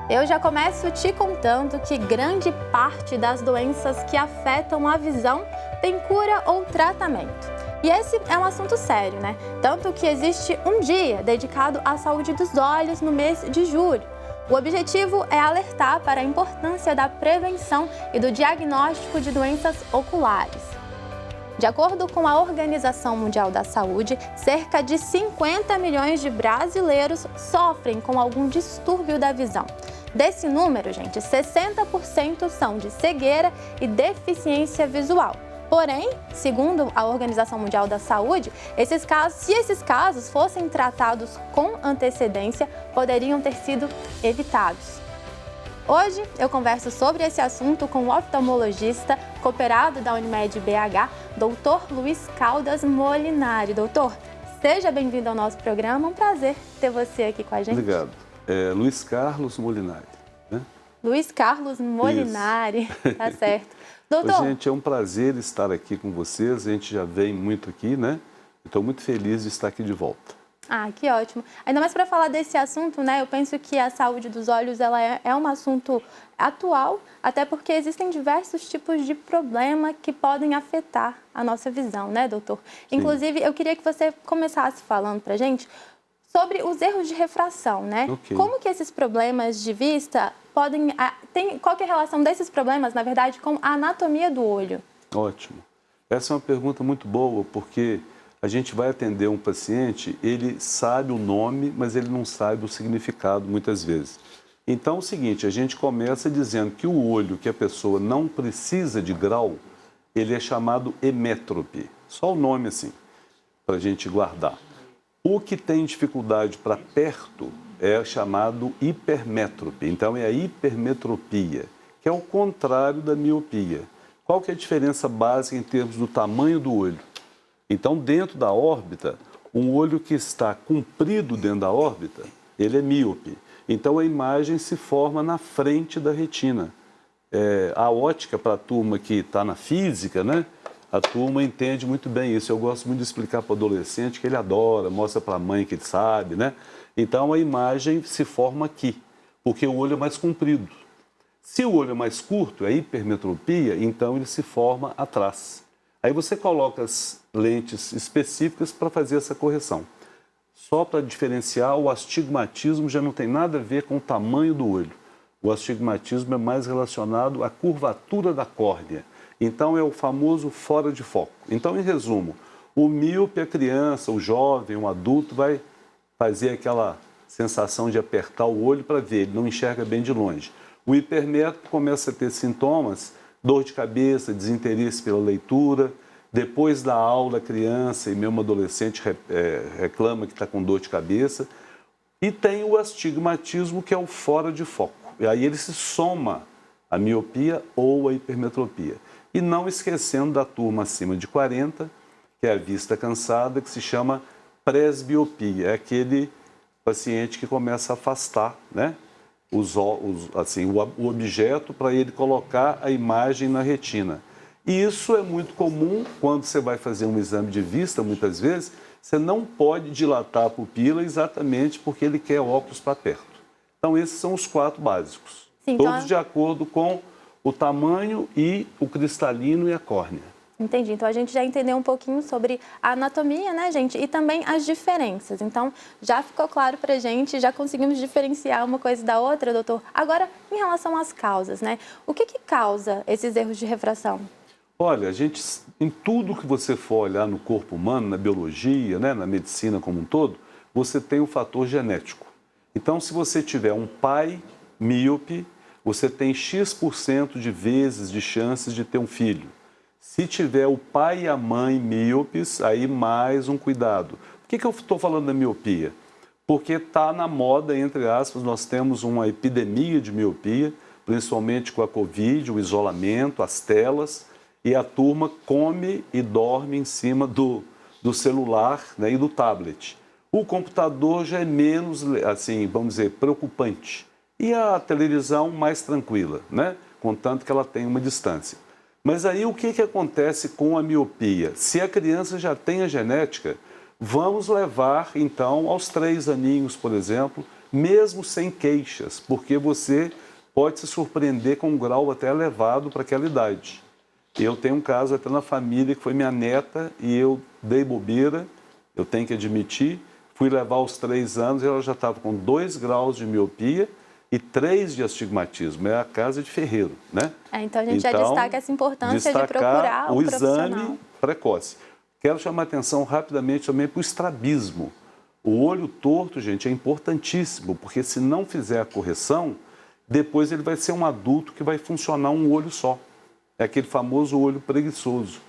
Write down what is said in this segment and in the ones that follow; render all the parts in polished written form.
Eu já começo te contando que grande parte das doenças que afetam a visão tem cura ou tratamento. E esse é um assunto sério, né? Tanto que existe um dia dedicado à saúde dos olhos no mês de julho. O objetivo é alertar para a importância da prevenção e do diagnóstico de doenças oculares. De acordo com a Organização Mundial da Saúde, cerca de 50 milhões de brasileiros sofrem com algum distúrbio da visão. Desse número, gente, 60% são de cegueira e deficiência visual. Porém, segundo a Organização Mundial da Saúde, se esses casos fossem tratados com antecedência, poderiam ter sido evitados. Hoje eu converso sobre esse assunto com o oftalmologista cooperado da Unimed BH, Dr. Luiz Caldas Molinari. Doutor, seja bem-vindo ao nosso programa, um prazer ter você aqui com a gente. Obrigado. Luiz Carlos Molinari, né? Luiz Carlos Molinari, tá certo. Doutor... Gente, é um prazer estar aqui com vocês, a gente já vem muito aqui, né? Estou muito feliz de estar aqui de volta. Ah, que ótimo. Ainda mais para falar desse assunto, né? Eu penso que a saúde dos olhos ela é um assunto atual, até porque existem diversos tipos de problema que podem afetar a nossa visão, né, doutor? Sim. Inclusive, eu queria que você começasse falando para a gente sobre os erros de refração, né? Okay. Como que esses problemas de vista podem... qual que é a relação desses problemas, na verdade, com a anatomia do olho? Ótimo. Essa é uma pergunta muito boa, porque a gente vai atender um paciente, ele sabe o nome, mas ele não sabe o significado, muitas vezes. Então, é o seguinte, a gente começa dizendo que o olho que a pessoa não precisa de grau, ele é chamado emétrope. Só o nome, assim, para a gente guardar. O que tem dificuldade para perto é chamado hipermétrope. Então, é a hipermetropia, que é o contrário da miopia. Qual que é a diferença básica em termos do tamanho do olho? Então, dentro da órbita, um olho que está comprido dentro da órbita, ele é míope. Então, a imagem se forma na frente da retina. A ótica, para a turma que está na física, né? A turma entende muito bem isso. Eu gosto muito de explicar para o adolescente que ele adora, mostra para a mãe que ele sabe, né? Então, a imagem se forma aqui, porque o olho é mais comprido. Se o olho é mais curto, é hipermetropia, então ele se forma atrás. Aí você coloca as lentes específicas para fazer essa correção. Só para diferenciar, o astigmatismo já não tem nada a ver com o tamanho do olho. O astigmatismo é mais relacionado à curvatura da córnea. Então, é o famoso fora de foco. Então, em resumo, o míope, a criança, o jovem, o adulto, vai fazer aquela sensação de apertar o olho para ver, ele não enxerga bem de longe. O hipermétrope começa a ter sintomas, dor de cabeça, desinteresse pela leitura. Depois da aula, a criança e mesmo adolescente reclama que está com dor de cabeça. E tem o astigmatismo, que é o fora de foco. E aí ele se soma à miopia ou à hipermetropia. E não esquecendo da turma acima de 40, que é a vista cansada, que se chama presbiopia. É aquele paciente que começa a afastar, né, o objeto para ele colocar a imagem na retina. E isso é muito comum quando você vai fazer um exame de vista, muitas vezes, você não pode dilatar a pupila exatamente porque ele quer óculos para perto. Então, esses são os 4 básicos. Sim, todos de acordo com o tamanho e o cristalino e a córnea. Entendi. Então, a gente já entendeu um pouquinho sobre a anatomia, né, gente? E também as diferenças. Então, já ficou claro pra gente, já conseguimos diferenciar uma coisa da outra, doutor. Agora, em relação às causas, né? O que causa esses erros de refração? Olha, em tudo que você for olhar no corpo humano, na biologia, né, na medicina como um todo, você tem o fator genético. Então, se você tiver um pai míope, você tem X% de vezes de chances de ter um filho. Se tiver o pai e a mãe míopes, aí mais um cuidado. Por que eu estou falando da miopia? Porque está na moda, entre aspas, nós temos uma epidemia de miopia, principalmente com a Covid, o isolamento, as telas, e a turma come e dorme em cima do celular, né, e do tablet. O computador já é menos, assim, vamos dizer, preocupante. E a televisão mais tranquila, né? Contanto que ela tem uma distância. Mas aí o que acontece com a miopia? Se a criança já tem a genética, vamos levar então aos 3 aninhos, por exemplo, mesmo sem queixas, porque você pode se surpreender com um grau até elevado para aquela idade. Eu tenho um caso até na família que foi minha neta e eu dei bobeira, eu tenho que admitir, fui levar aos 3 anos e ela já estava com 2 graus de miopia e 3 de astigmatismo. É a casa de ferreiro, né? Então a gente já destaca essa importância de procurar um profissional. Exame precoce. Quero chamar a atenção rapidamente também para o estrabismo. O olho torto, gente, é importantíssimo, porque se não fizer a correção, depois ele vai ser um adulto que vai funcionar um olho só. É aquele famoso olho preguiçoso.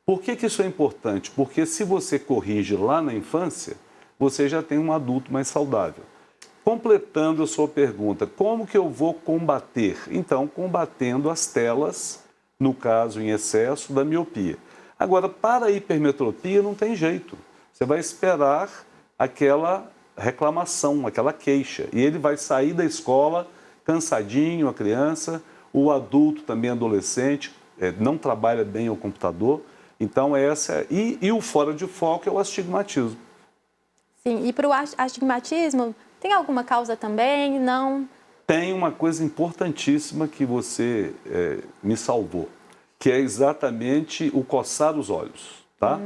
Por que isso é importante? Porque se você corrige lá na infância, você já tem um adulto mais saudável. Completando a sua pergunta, como que eu vou combater? Então, combatendo as telas, no caso em excesso, da miopia. Agora, para a hipermetropia não tem jeito. Você vai esperar aquela reclamação, aquela queixa. E ele vai sair da escola cansadinho, a criança, o adulto também adolescente, não trabalha bem o computador. Então, e o fora de foco é o astigmatismo. Sim, e para o astigmatismo, tem alguma causa também? Não? Tem uma coisa importantíssima que você me salvou, que é exatamente o coçar os olhos, tá?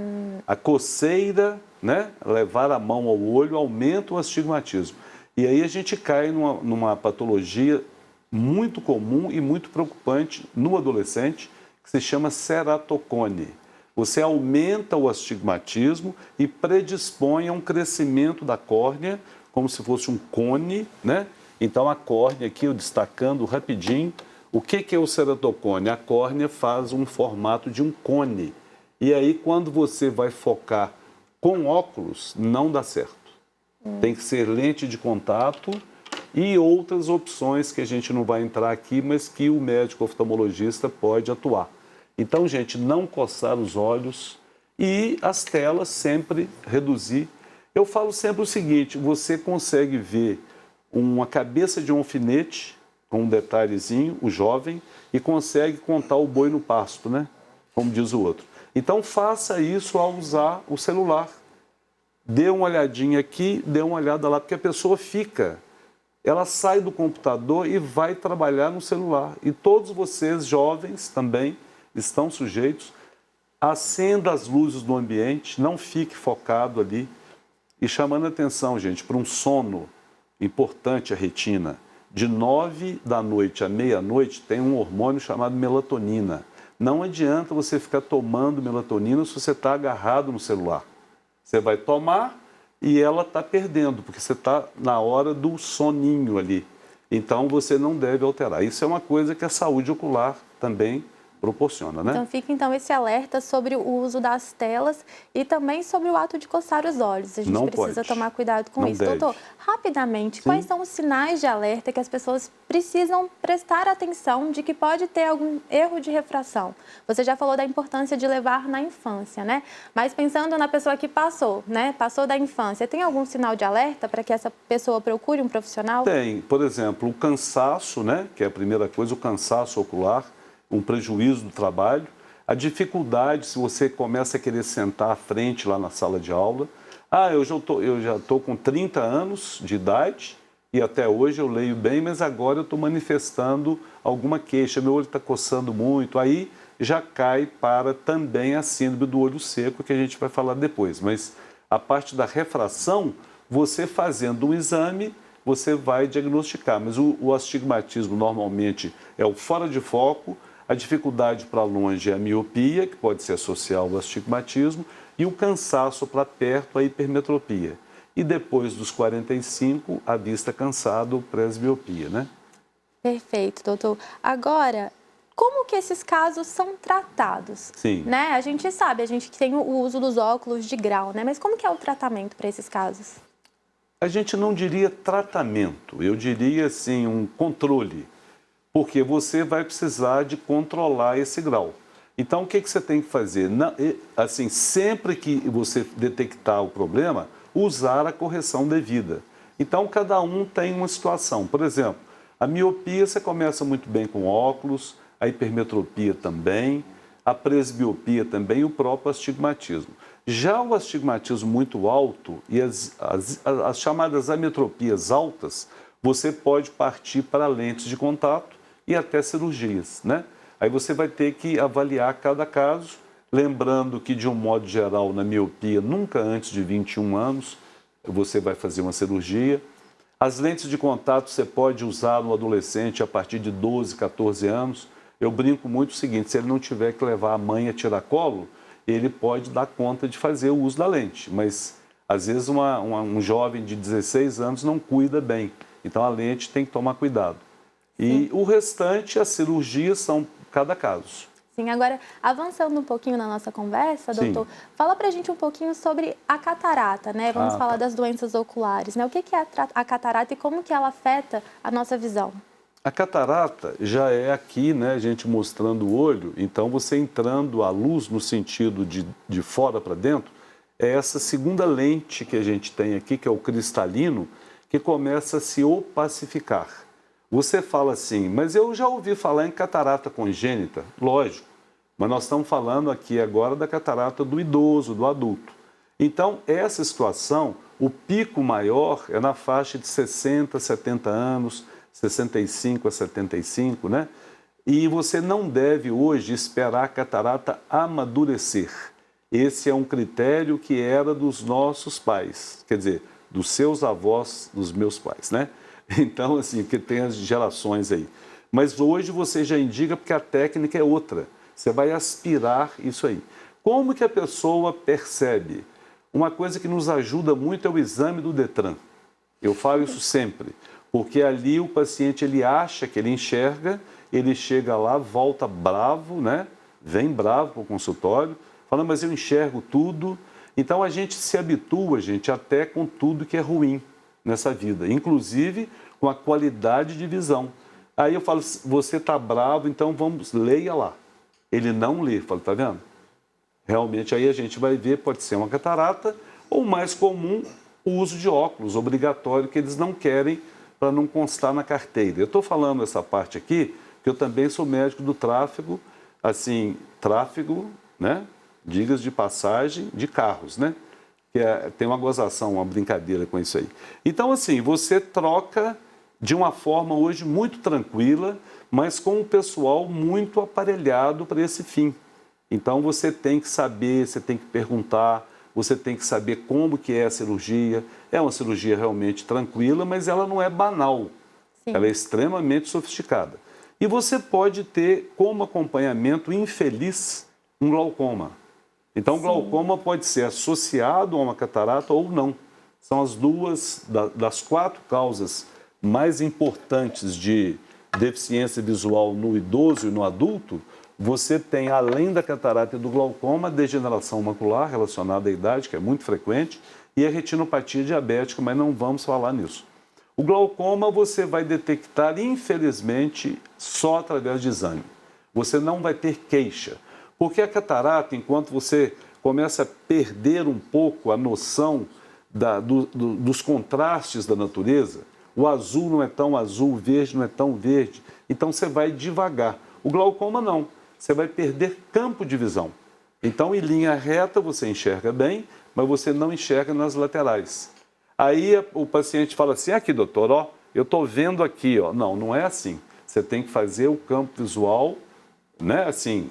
A coceira, né, levar a mão ao olho, aumenta o astigmatismo. E aí a gente cai numa patologia muito comum e muito preocupante no adolescente, que se chama ceratocone. Você aumenta o astigmatismo e predispõe a um crescimento da córnea, como se fosse um cone, né? Então a córnea aqui, eu destacando rapidinho, o que é o ceratocone? A córnea faz um formato de um cone. E aí quando você vai focar com óculos, não dá certo. Tem que ser lente de contato e outras opções que a gente não vai entrar aqui, mas que o médico oftalmologista pode atuar. Então, gente, não coçar os olhos e as telas sempre reduzir. Eu falo sempre o seguinte, você consegue ver uma cabeça de um alfinete, com um detalhezinho, o jovem, e consegue contar o boi no pasto, né? Como diz o outro. Então, faça isso ao usar o celular. Dê uma olhadinha aqui, dê uma olhada lá, porque a pessoa ela sai do computador e vai trabalhar no celular. E todos vocês, jovens, também estão sujeitos. Acenda as luzes do ambiente, não fique focado ali. E chamando a atenção, gente, para um sono importante, a retina, de 9 da noite à meia-noite tem um hormônio chamado melatonina. Não adianta você ficar tomando melatonina se você está agarrado no celular. Você vai tomar e ela está perdendo, porque você está na hora do soninho ali. Então, você não deve alterar. Isso é uma coisa que a saúde ocular também proporciona, né? Então fica esse alerta sobre o uso das telas e também sobre o ato de coçar os olhos. A gente precisa tomar cuidado com isso. Deve. Doutor, rapidamente, quais são os sinais de alerta que as pessoas precisam prestar atenção de que pode ter algum erro de refração? Você já falou da importância de levar na infância, né? Mas pensando na pessoa que passou, né? Passou da infância, tem algum sinal de alerta para que essa pessoa procure um profissional? Tem. Por exemplo, o cansaço, né? Que é a primeira coisa, o cansaço ocular, um prejuízo do trabalho, a dificuldade se você começa a querer sentar à frente lá na sala de aula. Eu já estou com 30 anos de idade e até hoje eu leio bem, mas agora eu estou manifestando alguma queixa, meu olho está coçando muito, aí já cai para também a síndrome do olho seco, que a gente vai falar depois. Mas a parte da refração, você fazendo um exame, você vai diagnosticar, mas o astigmatismo normalmente é o fora de foco. A dificuldade para longe é a miopia, que pode ser associada ao astigmatismo, e o cansaço para perto, a hipermetropia. E depois dos 45, a vista cansada ou presbiopia, né? Perfeito, doutor. Agora, como que esses casos são tratados? Sim. Né? A gente sabe, a gente tem o uso dos óculos de grau, né? Mas como que é o tratamento para esses casos? A gente não diria tratamento, eu diria assim, um controle. Porque você vai precisar de controlar esse grau. Então, o que você tem que fazer? Assim, sempre que você detectar o problema, usar a correção devida. Então, cada um tem uma situação. Por exemplo, a miopia você começa muito bem com óculos, a hipermetropia também, a presbiopia também e o próprio astigmatismo. Já o astigmatismo muito alto e as chamadas ametropias altas, você pode partir para lentes de contato e até cirurgias, né? Aí você vai ter que avaliar cada caso, lembrando que, de um modo geral, na miopia, nunca antes de 21 anos, você vai fazer uma cirurgia. As lentes de contato você pode usar no adolescente a partir de 12, 14 anos. Eu brinco muito o seguinte, se ele não tiver que levar a mãe a tiracolo, ele pode dar conta de fazer o uso da lente, mas às vezes um jovem de 16 anos não cuida bem, então a lente tem que tomar cuidado. E o restante, as cirurgias são cada caso. Sim, agora, avançando um pouquinho na nossa conversa, doutor, fala pra gente um pouquinho sobre a catarata, né? Vamos falar das doenças oculares, né? O que é a catarata e como que ela afeta a nossa visão? A catarata já é aqui, né, a gente mostrando o olho, então você entrando a luz no sentido de fora para dentro, é essa segunda lente que a gente tem aqui, que é o cristalino, que começa a se opacificar. Você fala assim, mas eu já ouvi falar em catarata congênita, lógico, mas nós estamos falando aqui agora da catarata do idoso, do adulto. Então, essa situação, o pico maior é na faixa de 60, 70 anos, 65 a 75, né? E você não deve hoje esperar a catarata amadurecer. Esse é um critério que era dos nossos pais, quer dizer, dos seus avós, dos meus pais, né? Então, assim, que tem as gerações aí. Mas hoje você já indica porque a técnica é outra. Você vai aspirar isso aí. Como que a pessoa percebe? Uma coisa que nos ajuda muito é o exame do Detran. Eu falo isso sempre. Porque ali o paciente, ele acha que ele enxerga, ele chega lá, volta bravo, né? Vem bravo para o consultório, fala, mas eu enxergo tudo. Então, a gente se habitua, gente, até com tudo que é ruim nessa vida, inclusive com a qualidade de visão. Aí eu falo, você está bravo, então vamos, leia lá. Ele não lê, falo, tá vendo? Realmente, aí a gente vai ver, pode ser uma catarata, ou mais comum, o uso de óculos, obrigatório, que eles não querem para não constar na carteira. Eu estou falando essa parte aqui, porque eu também sou médico do tráfego, assim, tráfego, né? Digas de passagem de carros, né? Que tem uma gozação, uma brincadeira com isso aí. Então, assim, você troca de uma forma hoje muito tranquila, mas com um pessoal muito aparelhado para esse fim. Então, você tem que saber, você tem que perguntar, você tem que saber como que é a cirurgia. É uma cirurgia realmente tranquila, mas ela não é banal. Sim. Ela é extremamente sofisticada. E você pode ter como acompanhamento infeliz um glaucoma. Então, o glaucoma pode ser associado a uma catarata ou não. São as duas das 4 causas mais importantes de deficiência visual no idoso e no adulto. Você tem, além da catarata e do glaucoma, a degeneração macular relacionada à idade, que é muito frequente, e a retinopatia diabética, mas não vamos falar nisso. O glaucoma você vai detectar, infelizmente, só através de exame. Você não vai ter queixa. Porque a catarata, enquanto você começa a perder um pouco a noção dos contrastes da natureza, o azul não é tão azul, o verde não é tão verde, então você vai devagar. O glaucoma não, você vai perder campo de visão. Então, em linha reta você enxerga bem, mas você não enxerga nas laterais. Aí o paciente fala assim, aqui doutor, ó, eu estou vendo aqui, ó. Não, não é assim. Você tem que fazer o campo visual, né, assim,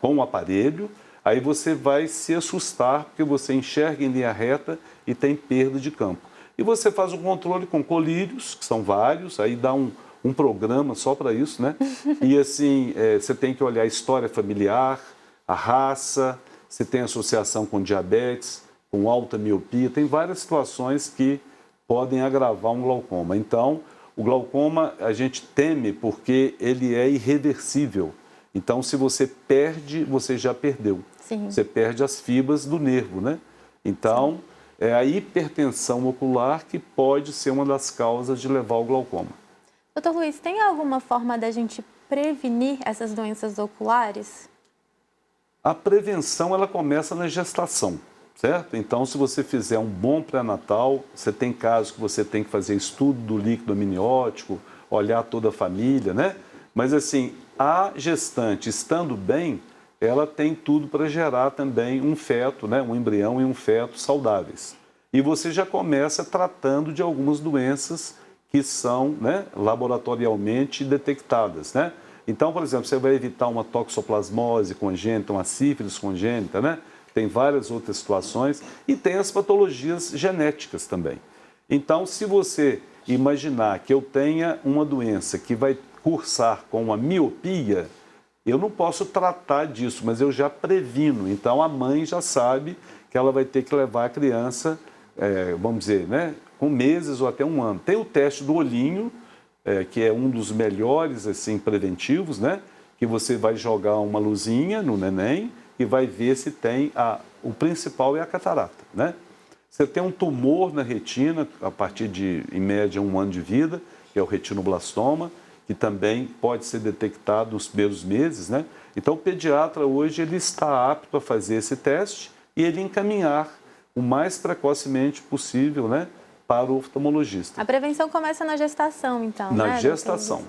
com o aparelho, aí você vai se assustar porque você enxerga em linha reta e tem perda de campo. E você faz o controle com colírios, que são vários, aí dá um programa só para isso, né? E assim, você tem que olhar a história familiar, a raça, você tem associação com diabetes, com alta miopia, tem várias situações que podem agravar um glaucoma. Então, o glaucoma a gente teme porque ele é irreversível. Então, se você perde, você já perdeu. Sim. Você perde as fibras do nervo, né? Então, é a hipertensão ocular que pode ser uma das causas de levar ao glaucoma. Doutor Luiz, tem alguma forma da gente prevenir essas doenças oculares? A prevenção, ela começa na gestação, certo? Então, se você fizer um bom pré-natal, você tem casos que você tem que fazer estudo do líquido amniótico, olhar toda a família, né? Mas, assim, a gestante estando bem, ela tem tudo para gerar também um feto, né, um embrião e um feto saudáveis. E você já começa tratando de algumas doenças que são, né, laboratorialmente detectadas, né? Então, por exemplo, você vai evitar uma toxoplasmose congênita, uma sífilis congênita, né? Tem várias outras situações e tem as patologias genéticas também. Então, se você imaginar que eu tenha uma doença que vai cursar com uma miopia, eu não posso tratar disso, mas eu já previno. Então, a mãe já sabe que ela vai ter que levar a criança, vamos dizer, né, com meses ou até um ano. Tem o teste do olhinho, que é um dos melhores assim, preventivos, né, que você vai jogar uma luzinha no neném e vai ver se tem o principal é a catarata, né? Você tem um tumor na retina a partir de, em média, 1 ano de vida, que é o retinoblastoma, que também pode ser detectado nos primeiros meses, né? Então, o pediatra hoje ele está apto a fazer esse teste e ele encaminhar o mais precocemente possível, né, para o oftalmologista. A prevenção começa na gestação, então, Na né, gestação.